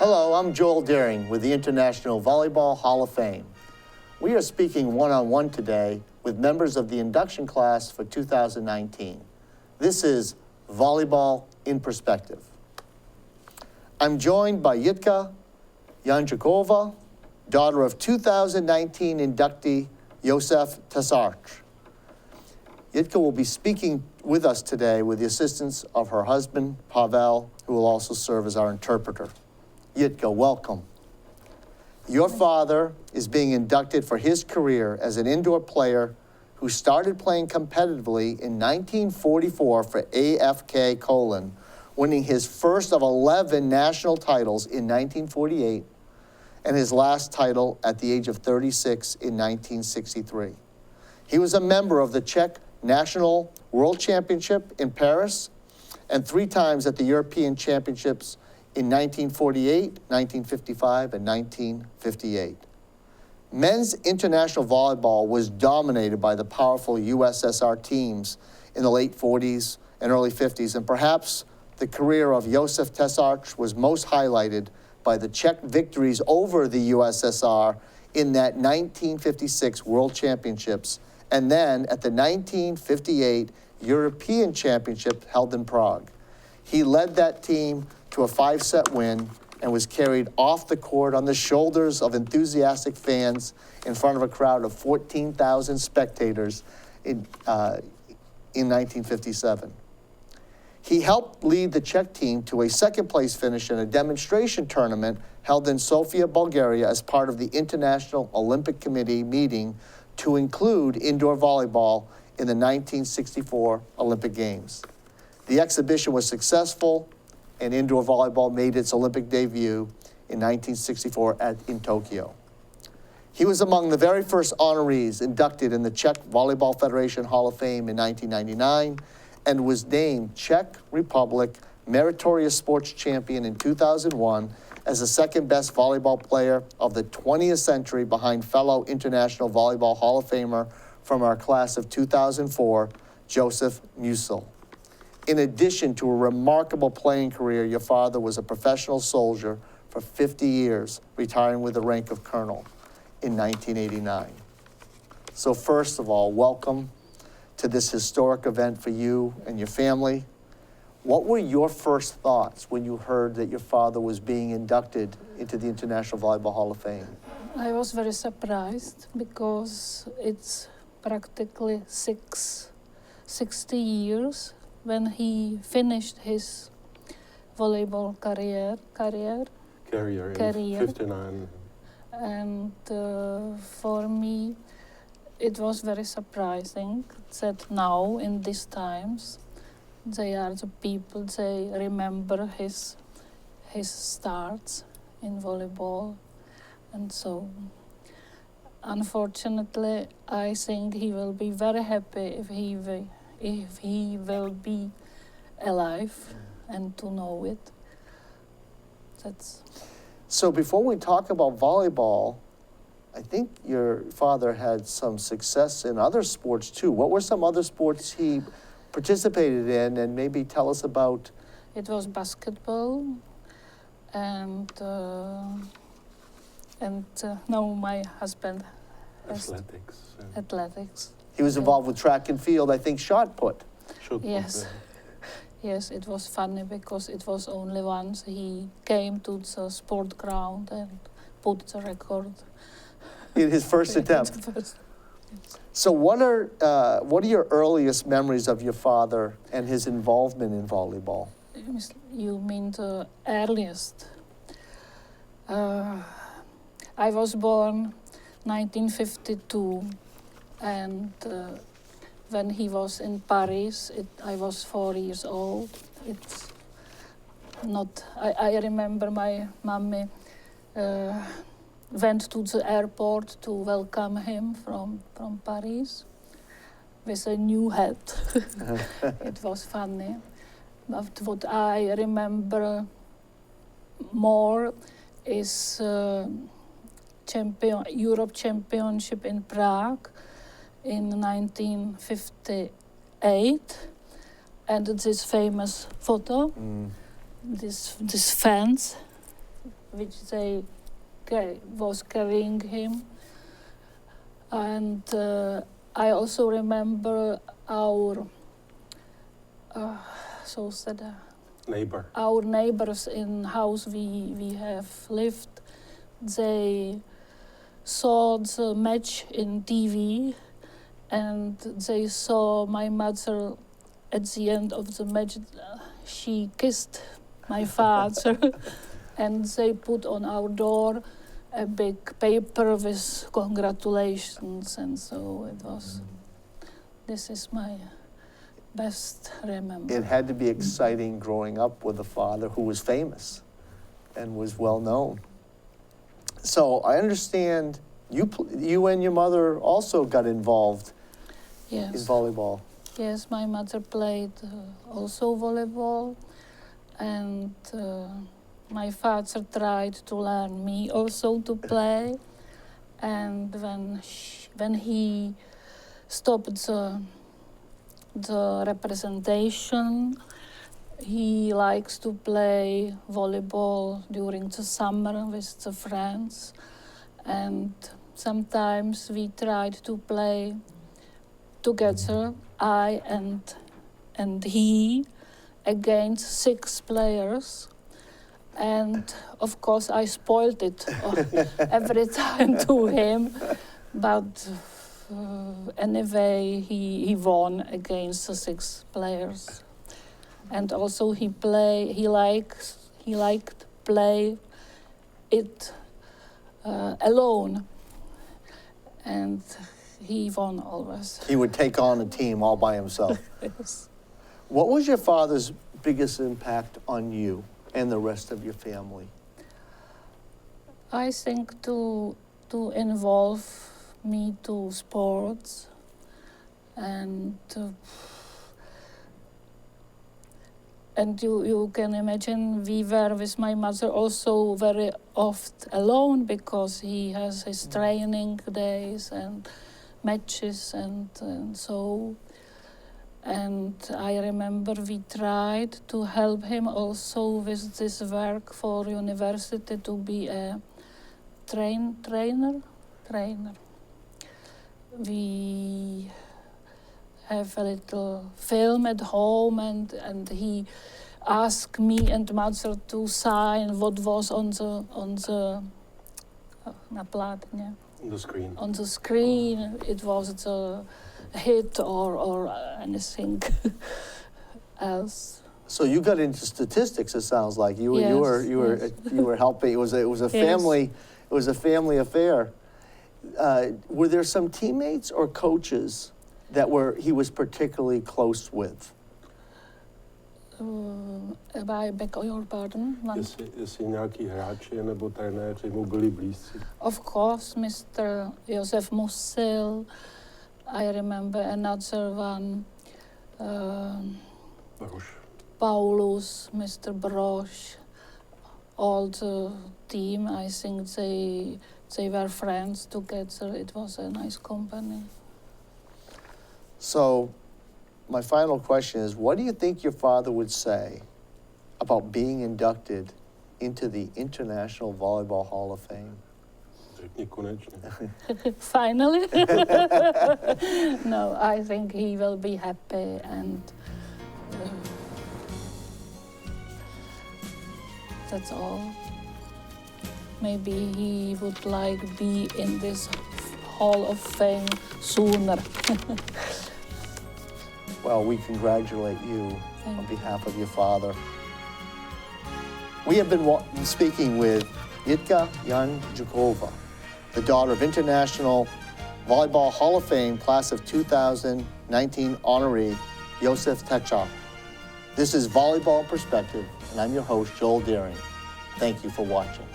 Hello, I'm Joel Deering with the International Volleyball Hall of Fame. We are speaking one-on-one today with members of the induction class for 2019. This is Volleyball in Perspective. I'm joined by Jitka Janjikova, daughter of 2019 inductee Josef Tesarch. Jitka will be speaking with us today with the assistance of her husband, Pavel, who will also serve as our interpreter. Jitka, welcome. Your father is being inducted for his career as an indoor player who started playing competitively in 1944 for AFK Colon, winning his first of 11 national titles in 1948 and his last title at the age of 36 in 1963. He was a member of the Czech National World Championship in Paris and 3 times at the European Championships in 1948, 1955, and 1958. Men's international volleyball was dominated by the powerful USSR teams in the late 40s and early 50s, and perhaps the career of Josef Tesarch was most highlighted by the Czech victories over the USSR in that 1956 World Championships, and then at the 1958 European Championship held in Prague. He led that team to a 5-set win and was carried off the court on the shoulders of enthusiastic fans in front of a crowd of 14,000 spectators in 1957. He helped lead the Czech team to a second-place finish in a demonstration tournament held in Sofia, Bulgaria, as part of the International Olympic Committee meeting to include indoor volleyball in the 1964 Olympic Games. The exhibition was successful, and indoor volleyball made its Olympic debut in 1964 in Tokyo. He was among the very first honorees inducted in the Czech Volleyball Federation Hall of Fame in 1999 and was named Czech Republic Meritorious Sports Champion in 2001 as the second best volleyball player of the 20th century behind fellow International Volleyball Hall of Famer from our class of 2004, Josef Musil. In addition to a remarkable playing career, your father was a professional soldier for 50 years, retiring with the rank of colonel in 1989. So first of all, welcome to this historic event for you and your family. What were your first thoughts when you heard that your father was being inducted into the International Volleyball Hall of Fame? I was very surprised because it's practically 60 years when he finished his volleyball career. In 59. And for me, it was very surprising that now, in these times, they are the people, they remember his starts in volleyball. And so, unfortunately, I think he will be very happy if he will be alive and to know it. So before we talk about volleyball, I think your father had some success in other sports too. What were some other sports he participated in, and maybe tell us about? It was basketball and now my husband has athletics. He was involved with track and field, I think shot put. Yes. Yes, it was funny because it was only once he came to the sport ground and put the record. In his first attempt. So what are your earliest memories of your father and his involvement in volleyball? You mean the earliest? I was born 1952, and when he was in Paris, I was 4 years old. It's not. I remember my mommy went to the airport to welcome him from Paris with a new hat. It was funny. But what I remember more is Europe Championship in Prague in 1958, and this famous photo, this fence which they was carrying him. And I also remember our our neighbors in house we have lived. They saw the match in TV, and they saw my mother at the end of the match. She kissed my father, and they put on our door a big paper with congratulations, and so it was. This is my best remember. It had to be exciting growing up with a father who was famous and was well known. So I understand you and your mother also got involved in volleyball. Yes, my mother played also volleyball, and my father tried to learn me also to play. And when he stopped the representation, he likes to play volleyball during the summer with the friends, and sometimes we tried to play together, I and he, against 6 players. And of course I spoiled it every time to him, but anyway he won against the 6 players. And also he liked play it alone, and he won always. He would take on a team all by himself. Yes. What was your father's biggest impact on you and the rest of your family? I think to involve me to sports, and you can imagine we were with my mother also very often alone, because he has his training days and matches and so. And I remember we tried to help him also with this work for university, to be a trainer. We have a little film at home, and he asked me and mother to sign what was on the screen. On the screen, it was the hit or anything else. So you got into statistics. It sounds like you were helping. It was a family. It was a family affair. Were there some teammates or coaches that he was particularly close with? I beg your pardon? Jestli nějaký hráči nebo trenéři mu byli blízcí. Of course, Mr. Josef Musil. I remember another one. Paulus, Mr. Broš. All the team, I think they were friends together. It was a nice company. So, my final question is, what do you think your father would say about being inducted into the International Volleyball Hall of Fame? Finally? No, I think he will be happy, and that's all. Maybe he would like be in this Hall of Fame sooner. Well, we congratulate you on behalf of your father. We have been speaking with Jitka Janjukova, the daughter of International Volleyball Hall of Fame Class of 2019 honoree Josef Tečak. This is Volleyball Perspective, and I'm your host, Joel Deering. Thank you for watching.